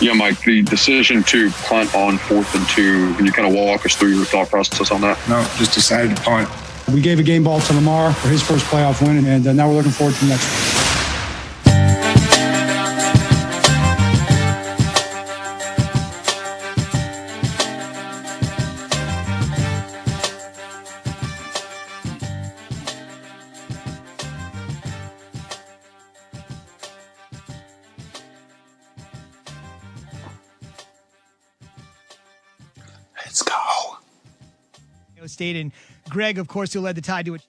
Yeah, Mike, the decision to punt on 4th and 2, can you kind of walk us through your thought process on that? No, just decided to punt. We gave a game ball to Lamar for his first playoff win, and now we're looking forward to the next one. Let's go. State and Greg, of course, who led the Tide to it.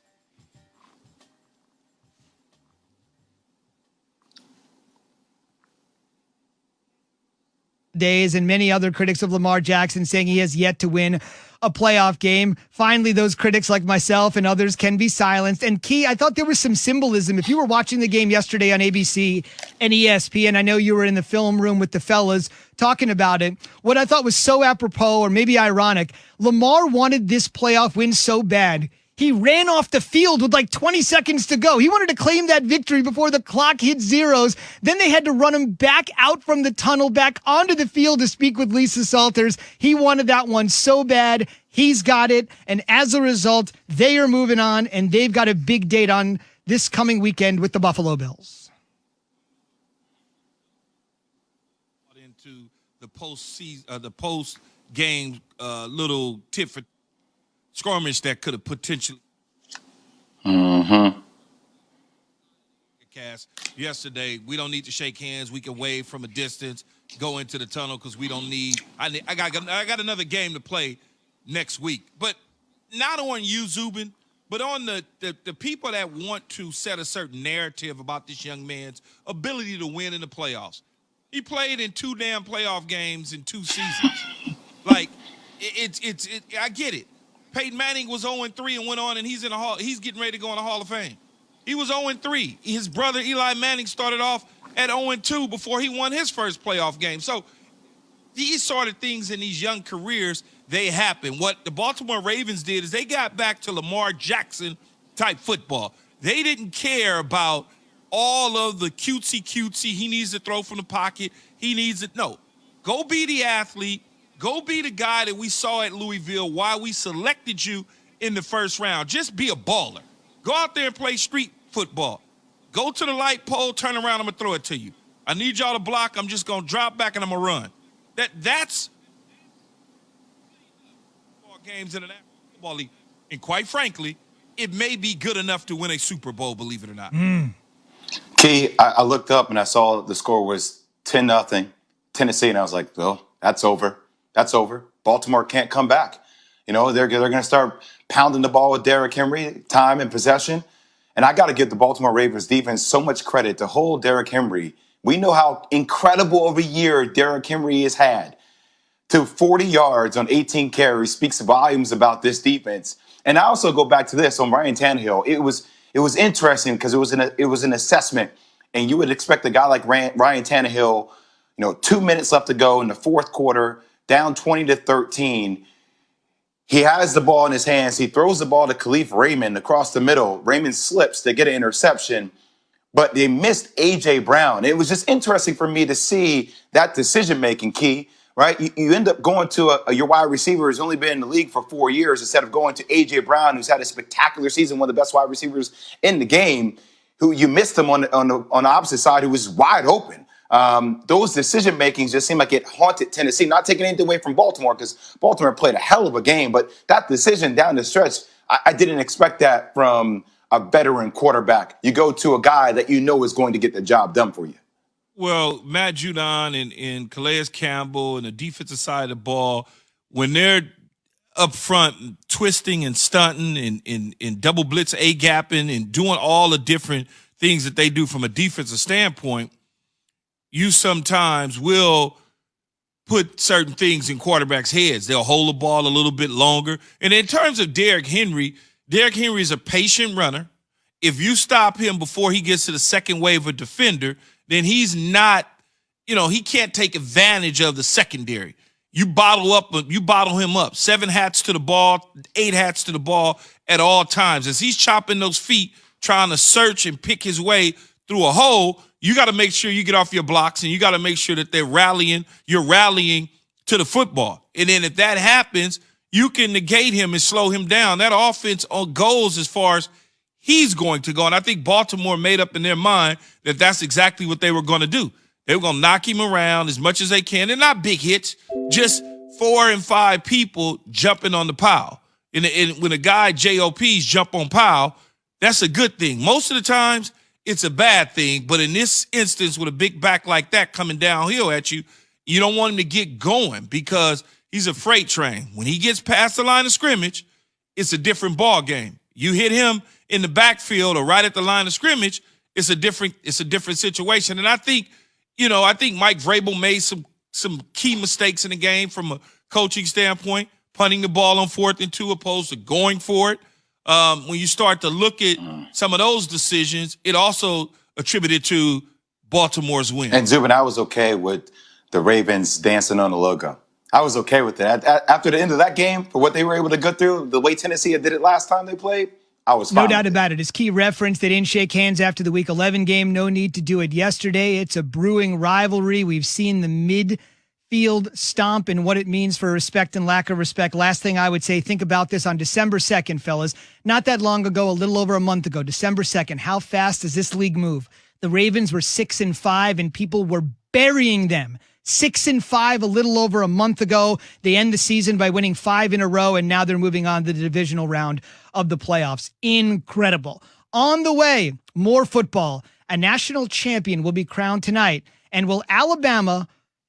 Days and many other critics of Lamar Jackson saying he has yet to win a playoff game. Finally, those critics like myself and others can be silenced. And Key, I thought there was some symbolism. If you were watching the game yesterday on ABC and ESPN, I know you were in the film room with the fellas talking about it. What I thought was so apropos or maybe ironic, Lamar wanted this playoff win so bad. He ran off the field with like 20 seconds to go. He wanted to claim that victory before the clock hit zeros. Then they had to run him back out from the tunnel, back onto the field to speak with Lisa Salters. He wanted that one so bad. He's got it. And as a result, they are moving on, and they've got a big date on this coming weekend with the Buffalo Bills. Into the post game little tit for skirmish that could have potentially yesterday. We don't need to shake hands. We can wave from a distance, go into the tunnel because we don't need. I got another game to play next week, but not on you, Zubin, but on the people that want to set a certain narrative about this young man's ability to win in the playoffs. He played in 2 damn playoff games in 2 seasons. Like it's I get it. Peyton Manning was 0-3 and went on, and he's getting ready to go in the Hall of Fame. He was 0-3. His brother Eli Manning started off at 0-2 before he won his first playoff game. So these sort of things in these young careers, they happen. What the Baltimore Ravens did is they got back to Lamar Jackson type football. They didn't care about all of the cutesy. He needs to throw from the pocket. He needs it. No, go be the athlete. Go be the guy that we saw at Louisville, why we selected you in the first round. Just be a baller. Go out there and play street football. Go to the light pole, turn around, I'm going to throw it to you. I need y'all to block. I'm just going to drop back and I'm going to run. That's games in the National Football League. And quite frankly, it may be good enough to win a Super Bowl, believe it or not. Key, I looked up and I saw the score was 10-0 Tennessee, and I was like, well, that's over. That's over. Baltimore can't come back. You know, they're going to start pounding the ball with Derrick Henry, time and possession. And I got to give the Baltimore Ravens defense so much credit to hold Derrick Henry. We know how incredible of a year Derrick Henry has had. To 40 yards on 18 carries speaks volumes about this defense. And I also go back to this on Ryan Tannehill. It was interesting because it was an assessment, and you would expect a guy like Ryan Tannehill, 2 minutes left to go in the fourth quarter, down 20-13. He has the ball in his hands. He throws the ball to Khalif Raymond across the middle. Raymond slips to get an interception, but they missed A.J. Brown. It was just interesting for me to see that decision-making, Key, right? You end up going to your wide receiver who's only been in the league for 4 years instead of going to A.J. Brown, who's had a spectacular season, one of the best wide receivers in the game, who you missed him on the opposite side, who was wide open. Those decision makings just seem like it haunted Tennessee. Not taking anything away from Baltimore, because Baltimore played a hell of a game, but that decision down the stretch, I didn't expect that from a veteran quarterback. You go to a guy that you know is going to get the job done for you. Well, Matt Judon and Calais Campbell and the defensive side of the ball, when they're up front twisting and stunting and double blitz A-gapping and doing all the different things that they do from a defensive standpoint, you sometimes will put certain things in quarterbacks' heads. They'll hold the ball a little bit longer. And in terms of Derrick Henry is a patient runner. If you stop him before he gets to the second wave of defender, then he's not, he can't take advantage of the secondary. You bottle him up. 7 hats to the ball, 8 hats to the ball at all times. As he's chopping those feet, trying to search and pick his way through a hole, you got to make sure you get off your blocks and you got to make sure that you're rallying to the football. And then if that happens, you can negate him and slow him down. That offense goes as far as he's going to go. And I think Baltimore made up in their mind that that's exactly what they were going to do. They were going to knock him around as much as they can. They're not big hits, just 4 and 5 people jumping on the pile. And when a guy JOPs jump on pile, that's a good thing. Most of the times, it's a bad thing. But in this instance, with a big back like that coming downhill at you, you don't want him to get going because he's a freight train. When he gets past the line of scrimmage, it's a different ball game. You hit him in the backfield or right at the line of scrimmage, it's a different situation. And I think Mike Vrabel made some key mistakes in the game from a coaching standpoint, punting the ball on 4th and 2 opposed to going for it. When you start to look at some of those decisions, it also attributed to Baltimore's win. And Zubin, I was okay with the Ravens dancing on the logo. I was okay with that. After the end of that game, for what they were able to go through, the way Tennessee did it last time they played, I was fine. No doubt about it. As Key referenced, they didn't shake hands after the Week 11 game. No need to do it yesterday. It's a brewing rivalry. We've seen the midfield stomp and what it means for respect and lack of respect. Last thing I would say, think about this on December 2nd, fellas. Not that long ago, a little over a month ago, December 2nd. How fast does this league move? The Ravens were 6-5 and people were burying them. 6-5 a little over a month ago. They end the season by winning 5 in a row, and now they're moving on to the divisional round of the playoffs. Incredible. On the way, more football. A national champion will be crowned tonight. And will Alabama,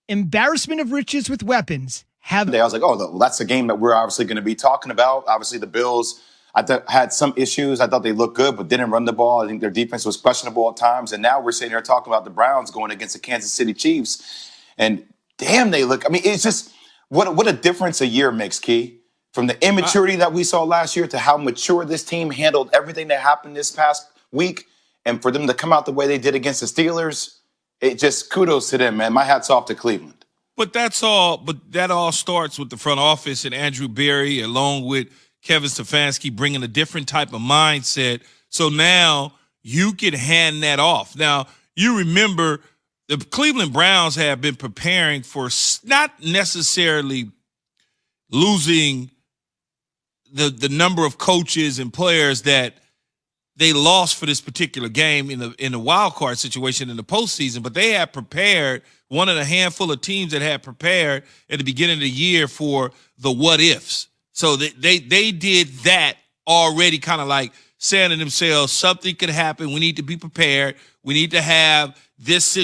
embarrassment of riches with weapons, have... I was like, well, that's a game that we're obviously going to be talking about. Obviously, the Bills, I thought, had some issues. I thought they looked good, but didn't run the ball. I think their defense was questionable at times. And now we're sitting here talking about the Browns going against the Kansas City Chiefs. And damn, they look, it's just, what a difference a year makes, Key. From the immaturity that we saw last year to how mature this team handled everything that happened this past week. And for them to come out the way they did against the Steelers, it just kudos to them, man. My hat's off to Cleveland. But that all starts with the front office and Andrew Berry, along with Kevin Stefanski, bringing a different type of mindset. So now you can hand that off. Now, you remember the Cleveland Browns have been preparing for not necessarily losing the number of coaches and players that they lost for this particular game in the wild card situation in the postseason, but they had prepared, one of the handful of teams that had prepared at the beginning of the year for the what ifs. So they did that already, kind of like saying to themselves, something could happen. We need to be prepared. We need to have this situation.